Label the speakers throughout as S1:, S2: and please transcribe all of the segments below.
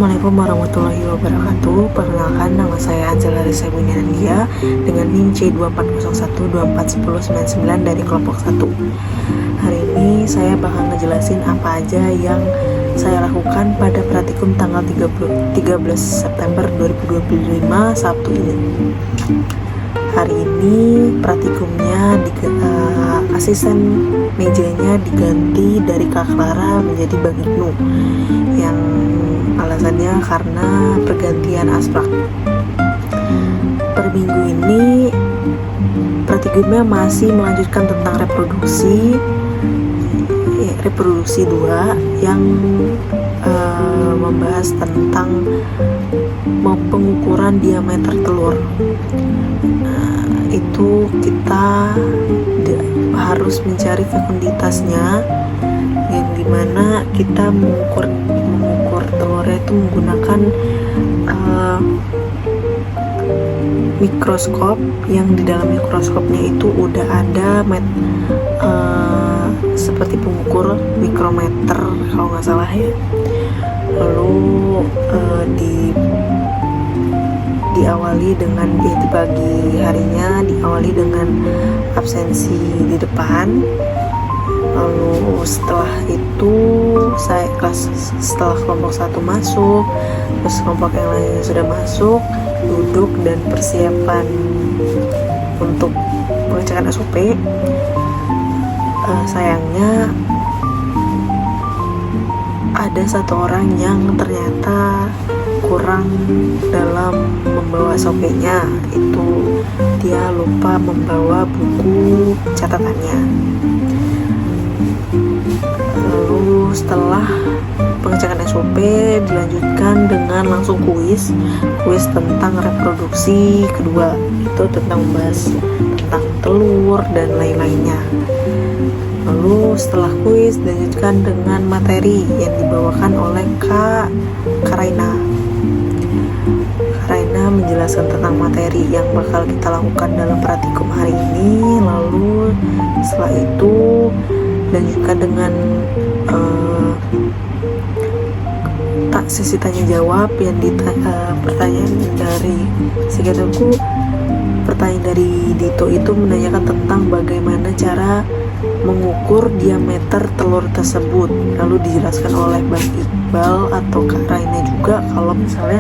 S1: Assalamualaikum warahmatullahi wabarakatuh. Perkenalkan, nama saya Anjela Risa Bunyandia dengan NIM C2401241099 dari kelompok 1. Hari ini saya bakal ngejelasin apa aja yang saya lakukan pada praktikum tanggal 13 September 2025 Sabtu ini. Hari ini praktikumnya asisten mejanya diganti dari Kak Clara menjadi Bang Ibnu, yang alasannya karena pergantian asprak. Per minggu ini praktikumnya masih melanjutkan tentang reproduksi 2 yang membahas tentang pengukuran diameter telur. Itu kita harus mencari fekunditasnya, yang dimana kita mengukur telurnya itu menggunakan mikroskop, yang di dalam mikroskopnya itu udah ada seperti pengukur mikrometer kalau nggak salah ya. Lalu diawali dengan di pagi harinya diawali dengan absensi di depan. Lalu setelah itu setelah kelompok 1 masuk, terus kelompok yang lainnya sudah masuk, duduk dan persiapan untuk pengecekan SOP. Sayangnya ada satu orang yang ternyata kurang dalam membawa SOP-nya, itu dia lupa membawa buku catatannya. Lalu setelah pengecekan SOP dilanjutkan dengan langsung kuis tentang reproduksi kedua, itu tentang membahas tentang telur dan lain-lainnya. Lalu setelah kuis dilanjutkan dengan materi yang dibawakan oleh Kak Raina. Raina menjelaskan tentang materi yang bakal kita lakukan dalam praktikum hari ini. Lalu setelah itu dilanjutkan dengan sesi tanya jawab yang pertanyaan dari sekitarku. Pertanyaan dari Dito itu menanyakan tentang bagaimana cara mengukur diameter telur tersebut. Lalu dijelaskan oleh Bang Iqbal atau Kak Raina juga kalau misalnya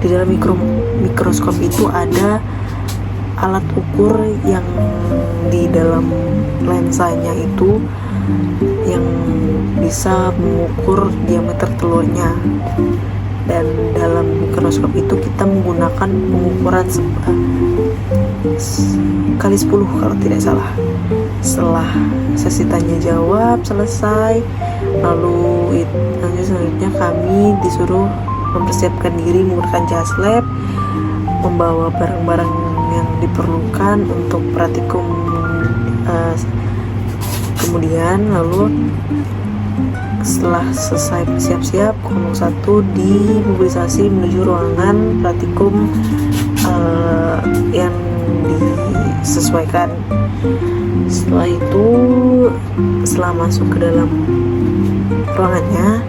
S1: di dalam mikroskop itu ada alat ukur yang di dalam lensanya itu yang bisa mengukur diameter telurnya, dan dalam mikroskop itu kita menggunakan pengukuran kali 10 kalau tidak salah. Setelah sesi tanya jawab selesai, lalu selanjutnya kami disuruh mempersiapkan diri menggunakan jas lab, membawa barang-barang yang diperlukan untuk praktikum kemudian. Lalu setelah selesai siap-siap, kelompok 1 dimobilisasi menuju ruangan praktikum yang disesuaikan. Setelah itu, setelah masuk ke dalam ruangannya,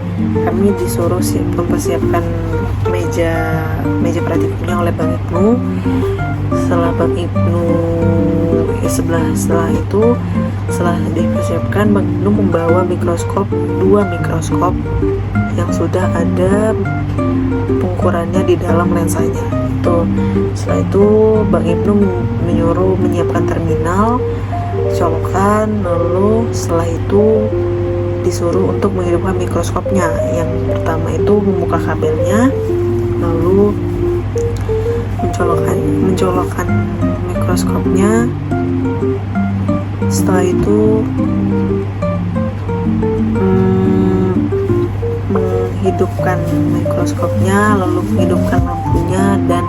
S1: kami disuruh mempersiapkan meja praktikumnya oleh Bang Ibnu. Setelah Bang Ibnu setelah itu dipersiapkan, Bang Ibnu membawa 2 mikroskop yang sudah ada pengukurannya di dalam lensanya. Setelah itu Bang Ibnu menyuruh menyiapkan terminal, colokan. Lalu setelah itu disuruh untuk menghidupkan mikroskopnya. Yang pertama itu membuka kabelnya, lalu mencolokkan mikroskopnya. Setelah itu menghidupkan mikroskopnya, lalu menghidupkan lampunya dan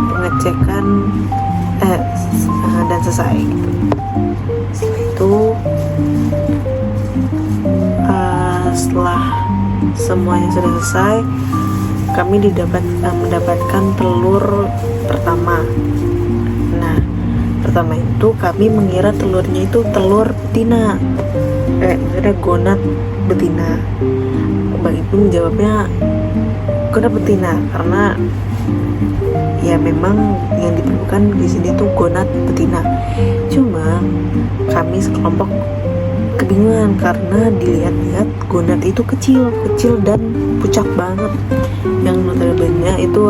S1: pengecekan dan selesai gitu. Setelah itu setelah semuanya sudah selesai, kami mendapatkan telur pertama. Nah, pertama itu kami mengira telurnya itu telur betina, maksudnya gonat betina. Bang Ibnu menjawabnya gonat betina, karena ya memang yang diperlukan di sini tuh gonat betina. Cuma kami sekelompok kebingungan karena dilihat-lihat gonat itu kecil dan pucat banget. Yang notabene itu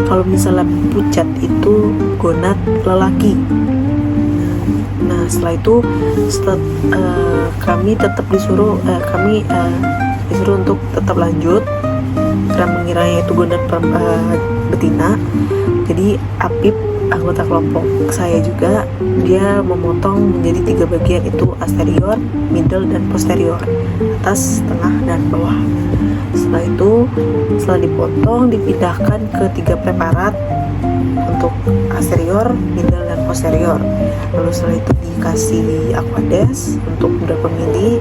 S1: kalau misalnya pucat itu gonat lelaki. Nah setelah itu kami tetap disuruh untuk tetap lanjut karena mengiranya itu gonat betina. Jadi Apip, anggota kelompok saya juga, dia memotong menjadi 3 bagian, itu anterior, middle, dan posterior, atas, tengah, dan bawah. Setelah itu, setelah dipotong, dipindahkan ke 3 preparat untuk anterior, middle, dan posterior. Lalu setelah itu dikasih aquades untuk beberapa mili.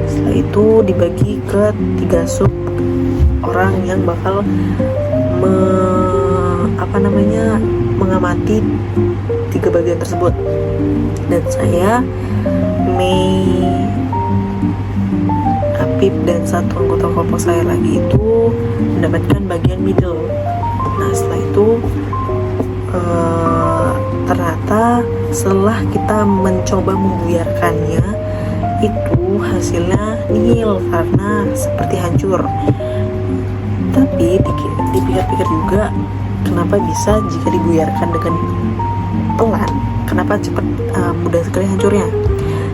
S1: Setelah itu dibagi ke 3 sub orang yang bakal mengamati 3 bagian tersebut. Dan saya, Mei, Apip, dan satu anggota kelompok saya lagi itu mendapatkan bagian middle. Nah setelah itu ternyata setelah kita mencoba membuyarkannya, itu hasilnya nihil karena seperti hancur. Tapi dipikir-pikir juga, kenapa bisa jika dibuyarkan dengan pelan, kenapa cepat mudah sekali hancurnya?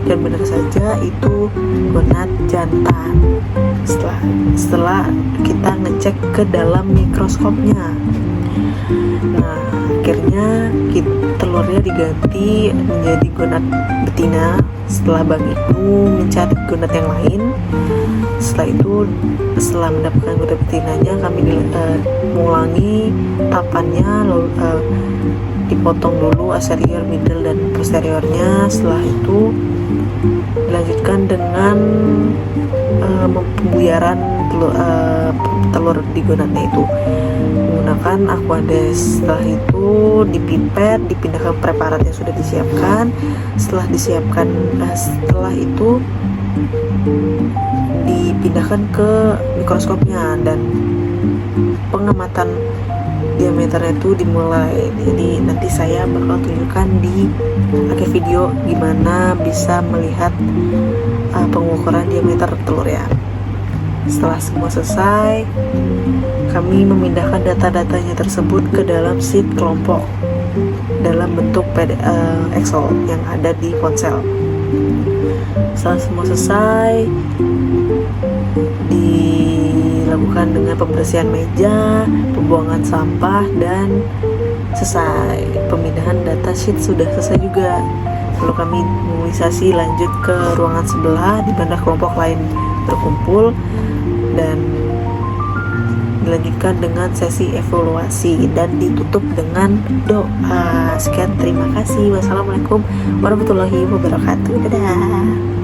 S1: Dan benar saja itu gonat jantan. Setelah kita ngecek ke dalam mikroskopnya, nah akhirnya telurnya diganti menjadi gonat betina. Setelah Bang Ibnu mencari gonat yang lain, setelah mendapatkan gonat betinanya, kami mengulangi tahapannya, lalu dipotong dulu anterior, middle, dan posteriornya. Setelah itu dilanjutkan dengan pembuyaran telur di gonatnya itu menggunakan aquades. Setelah itu dipipet, dipindahkan ke preparat yang sudah disiapkan. Setelah itu dipindahkan ke mikroskopnya dan pengamatan diameternya itu dimulai. Jadi nanti saya bakal tunjukkan di akhir video gimana bisa melihat pengukuran diameter telur ya. Setelah semua selesai, kami memindahkan data-datanya tersebut ke dalam sheet kelompok dalam bentuk Excel yang ada di ponsel. Setelah semua selesai, dilakukan dengan pembersihan meja, pembuangan sampah, dan selesai. Pemindahan data sheet sudah selesai juga. Lalu kami mobilisasi lanjut ke ruangan sebelah di mana kelompok lain berkumpul dan dilanjutkan dengan sesi evaluasi dan ditutup dengan doa. Sekian, terima kasih. Wassalamualaikum warahmatullahi wabarakatuh. Dadah.